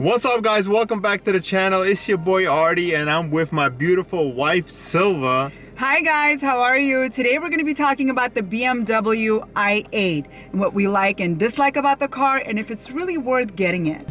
What's up, guys? Welcome back to the channel. It's your boy Artie and I'm with my beautiful wife Silva. Hi guys, how are you? Today we're going to be talking about the BMW i8 and what we like and dislike about the car and if it's really worth getting it.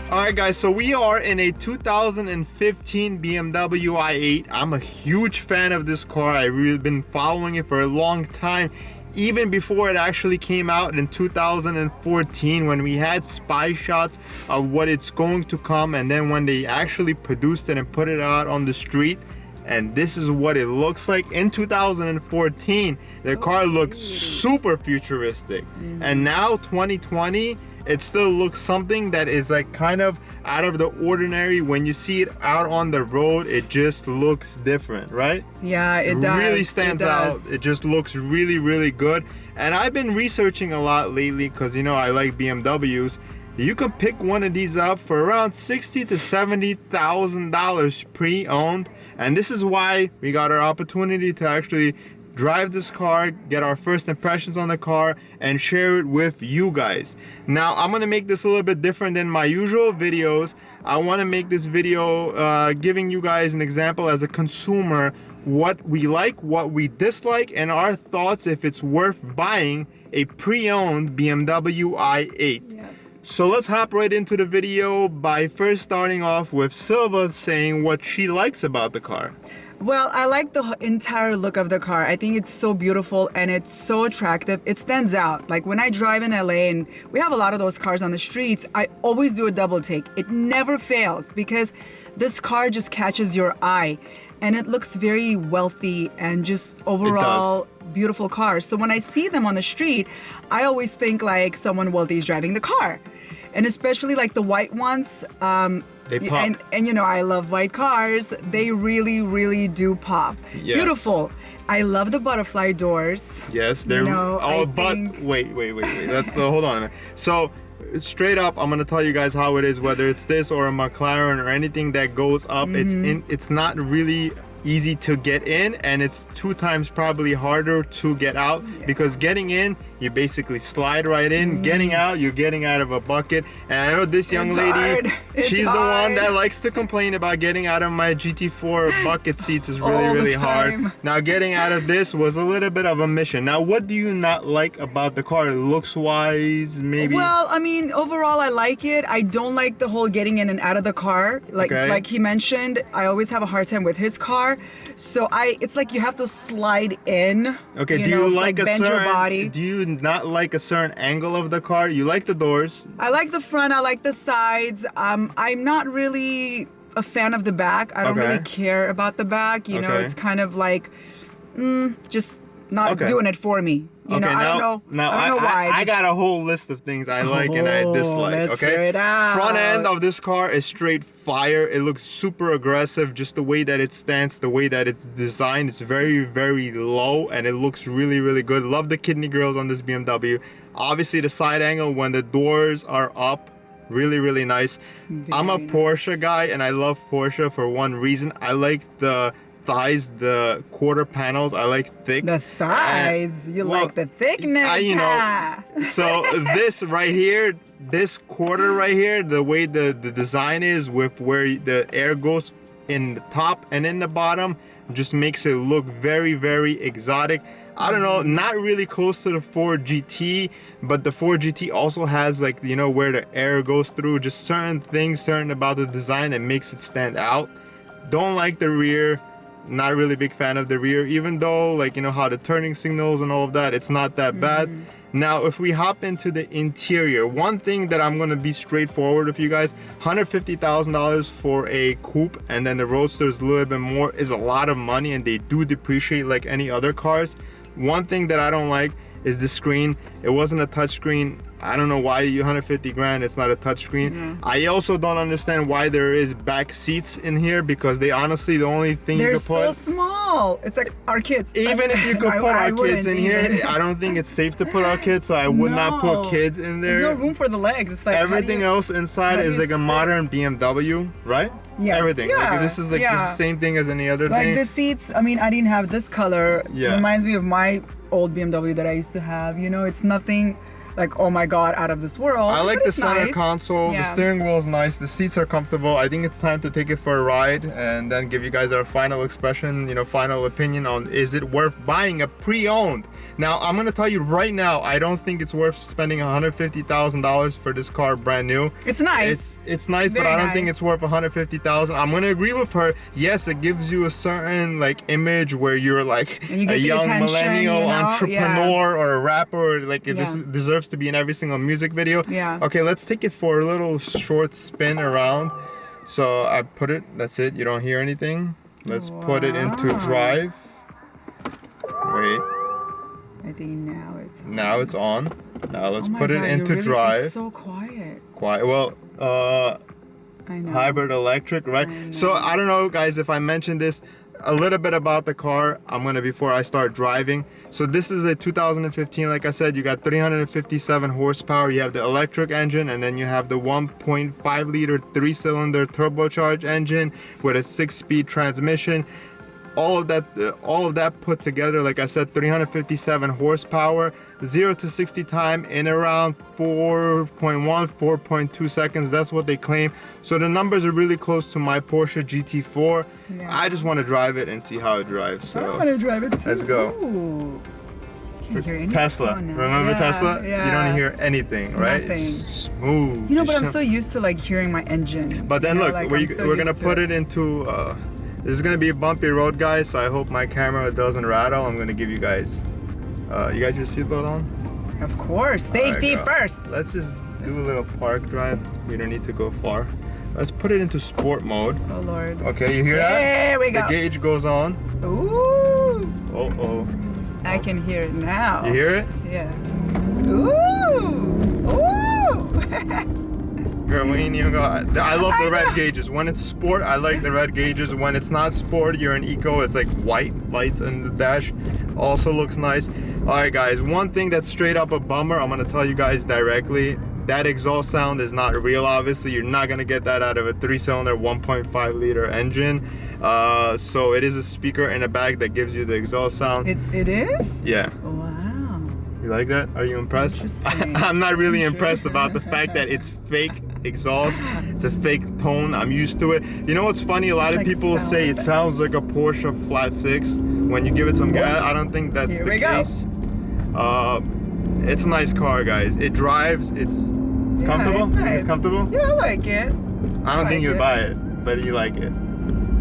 Alright guys, so we are in a 2015 BMW i8. I'm a huge fan of this car. I've really been following it for a long time, even before it actually came out in 2014 when we had spy shots of what it's going to come, and then when they actually produced it and put it out on the street, and this is what it looks like in 2014. The car looked super futuristic, and now 2020 it still looks something that is like kind of out of the ordinary. When you see it out on the road, it just looks different, right? Yeah, it does. Really stands out. It just looks really good. And I've been researching a lot lately because, you know, I like BMWs. You can pick one of these up for around $60,000 to $70,000 pre-owned, and this is why we got our opportunity to actually drive this car, get our first impressions on the car, and share it with you guys. Now, I'm gonna make this a little bit different than my usual videos. I wanna make this video giving you guys an example as a consumer, what we like, what we dislike, and our thoughts if it's worth buying a pre-owned BMW i8. Yeah. So let's hop right into the video by first starting off with Silva saying what she likes about the car. Well, I like the entire look of the car. I think it's so beautiful and it's so attractive. It stands out. Like when I drive in LA and we have a lot of those cars on the streets, I always do a double take. It never fails because this car just catches your eye and it looks very wealthy and just overall beautiful car. So when I see them on the street, I always think like someone wealthy is driving the car. And especially like the white ones, they pop. And you know, I love white cars. They really do pop. Yeah. Beautiful. I love the butterfly doors. Yes, they're wait. That's the hold on a minute. So straight up, I'm gonna tell you guys how it is, whether it's this or a McLaren or anything that goes up. It's not really easy to get in, and it's 2 times probably harder to get out, because getting in, you basically slide right in. Getting out, you're getting out of a bucket. And I know this young lady, she's the one that likes to complain about getting out of my GT4 bucket seats is really hard. Now getting out of this was a little bit of a mission. Now what do you not like about the car, looks wise maybe? Well, I mean, overall I like it. I don't like the whole getting in and out of the car. Like he mentioned, I always have a hard time with his car. So it's like you have to slide in. Okay, do you like bend your body. Do you not like a certain angle of the car? You like the doors? I like the front, I like the sides. I'm not really a fan of the back. I don't really care about the back. You know, it's kind of like just not doing it for me. You know, I don't know why. I got a whole list of things I like and I dislike. Let's hear it out. Front end of this car is straight fire. It looks super aggressive. Just the way that it stands, the way that it's designed, it's very low and it looks really good. Love the kidney grills on this BMW. Obviously the side angle when the doors are up, really nice. I'm a Porsche guy and I love Porsche for one reason. I like the thighs, the quarter panels. I like thick. The thighs? You like the thickness? You know, so this right here, this quarter right here, the way the design is with where the air goes in the top and in the bottom, just makes it look very exotic. I don't know, not really close to the Ford GT, but the Ford GT also has, like, you know, where the air goes through. Just certain things, certain about the design that makes it stand out. Don't like the rear. Not really big fan of the rear, even though, like, you know, how the turning signals and all of that, it's not that bad. Now, if we hop into the interior, one thing that I'm gonna be straightforward with you guys, $150,000 for a coupe, and then the Roadster's a little bit more, is a lot of money, and they do depreciate like any other cars. One thing that I don't like is the screen. It wasn't a touch screen. I don't know why 150 grand it's not a touchscreen. Yeah. I also don't understand why there is back seats in here, because they honestly, the only thing They're you could put, so small. It's like our kids. even if you could put our kids in here, even. I don't think it's safe to put our kids, so I would not put No. kids in there. There's no room for the legs. It's like Everything else inside how do is you like a sit? modern BMW, right? Yes. Everything. Yeah. Like, this is like Yeah. the same thing as any other Like thing. the seats, I mean, I didn't have this color. Yeah. Reminds me of my old BMW that I used to have. You know, it's nothing like, oh my God, out of this world. I like but the it's center nice. console. The Yeah. steering wheel is nice. The seats are comfortable. I think it's time to take it for a ride and then give you guys our final expression, final opinion on, is it worth buying a pre-owned? Now, I'm gonna tell you right now, I don't think it's worth spending $150,000 for this car brand new. It's nice. It's nice, but Very I don't think nice. it's worth $150,000. I'm gonna agree with her. Yes, it gives you a certain like image where you're like And you get a the young attention, millennial you know? entrepreneur or a rapper. Like this Yeah. deserves to be in every single music video. Yeah. Okay, let's take it for a little short spin around. So I put it. That's it. You don't hear anything. Let's put it into Wow. drive. Wait. I think Now it's on. Now let's Oh my put it God, into you're really, drive. It's so quiet. Quiet. Well, I know. hybrid electric, right? I So know. I don't know, guys, if I mentioned this a little bit about the car. I'm gonna before I start driving. So this is a 2015. Like I said, you got 357 horsepower. You have the electric engine, and then you have the 1.5 liter 3-cylinder turbocharged engine with a 6-speed transmission. All of that put together, like I said, 357 horsepower, 0 to 60 time in around 4.1, 4.2 seconds. That's what they claim. So the numbers are really close to my Porsche GT4. Yeah. I just want to drive it and see how it drives. I So want to drive it too. let's go. Ooh. Can't hear any Tesla, sound now. remember Yeah, Tesla? Yeah. You don't hear anything, right? Nothing. It's smooth. You know, but I'm Just- so used to like hearing my engine. But then you know, look, like, we're I'm so gonna used to put it into. This is gonna be a bumpy road, guys. So I hope my camera doesn't rattle. I'm gonna give you guys. You got your seatbelt on? Of course, safety Alright, go. first. Let's just do a little park drive. We don't need to go far. Let's put it into sport mode. Oh Lord. Okay, you hear that? There we go. The gauge goes on. Ooh. Oh. I can hear it now. You hear it? Yes. Ooh. Ooh. Girl, we ain't even go. I love the I red know. gauges. When it's sport, I like the red gauges. When it's not sport, you're in eco, it's like white lights in the dash. Also looks nice. Alright guys, one thing that's straight up a bummer, I'm gonna tell you guys directly. That exhaust sound is not real, obviously. You're not gonna get that out of a 3-cylinder 1.5 liter engine. So it is a speaker in a bag that gives you the exhaust sound. It is? Yeah. Wow. You like that? Are you impressed? Interesting. I'm not really impressed about the fact that it's fake exhaust. It's a fake tone. I'm used to it. You know what's funny? A lot of Like people sound say it effects. sounds like a Porsche flat 6 when you give it some gas. I don't think that's Here the we go. case. It's a nice car, guys. It drives. It's comfortable. It's Think nice. it's comfortable. Yeah, I like it. I don't think like you'd it. buy it, but you like it.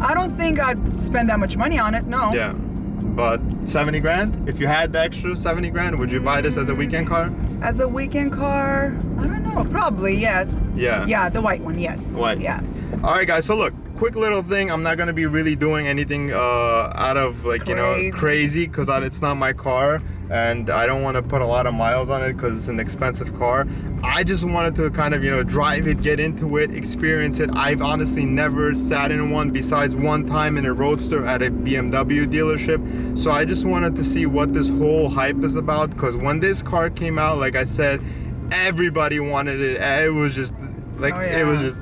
I don't think I'd spend that much money on it. No. Yeah. But 70 grand? If you had the extra 70 grand, would you buy this as a weekend car? As a weekend car, I don't know. Probably yes. Yeah. Yeah, the white one. Yes. White. Yeah. All right, guys. So look, quick little thing. I'm not gonna be really doing anything out of like crazy because it's not my car, and I don't want to put a lot of miles on it because it's an expensive car. I just wanted to kind of drive it, get into it, experience it. I've honestly never sat in one besides one time in a Roadster at a BMW dealership. So I just wanted to see what this whole hype is about, because when this car came out, like I said, everybody wanted it. It was just like it was just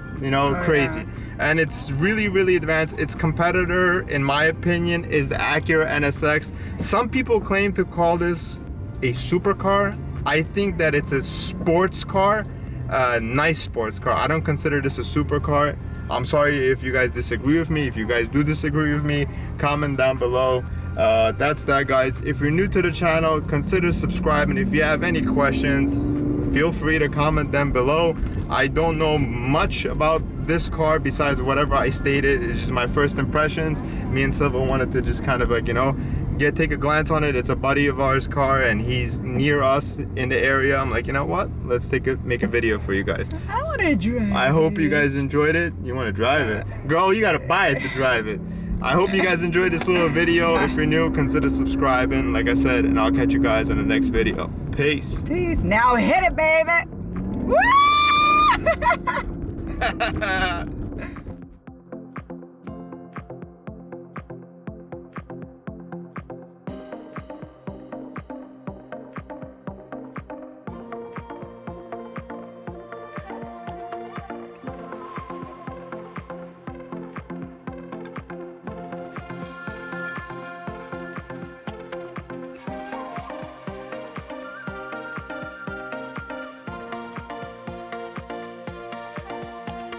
crazy. Yeah. And it's really, really advanced. Its competitor, in my opinion, is the Acura NSX. Some people claim to call this a supercar. I think that it's a sports car, a nice sports car. I don't consider this a supercar. I'm sorry if you guys disagree with me. If you guys do disagree with me, comment down below. That's that, guys. If you're new to the channel, consider subscribing. If you have any questions, feel free to comment them below. I don't know much about this car besides whatever I stated. It's just my first impressions. Me and Silva wanted to just kind of like take a glance on it. It's a buddy of ours car and he's near us in the area. I'm like, you know what, let's make a video for you guys. I want to drive. I hope you guys enjoyed it. You want to drive it, girl? You gotta buy it to drive it. I hope you guys enjoyed this little video. If you're new, consider subscribing, like I said, and I'll catch you guys in the next video. Peace. Peace. Now hit it, baby. Woo!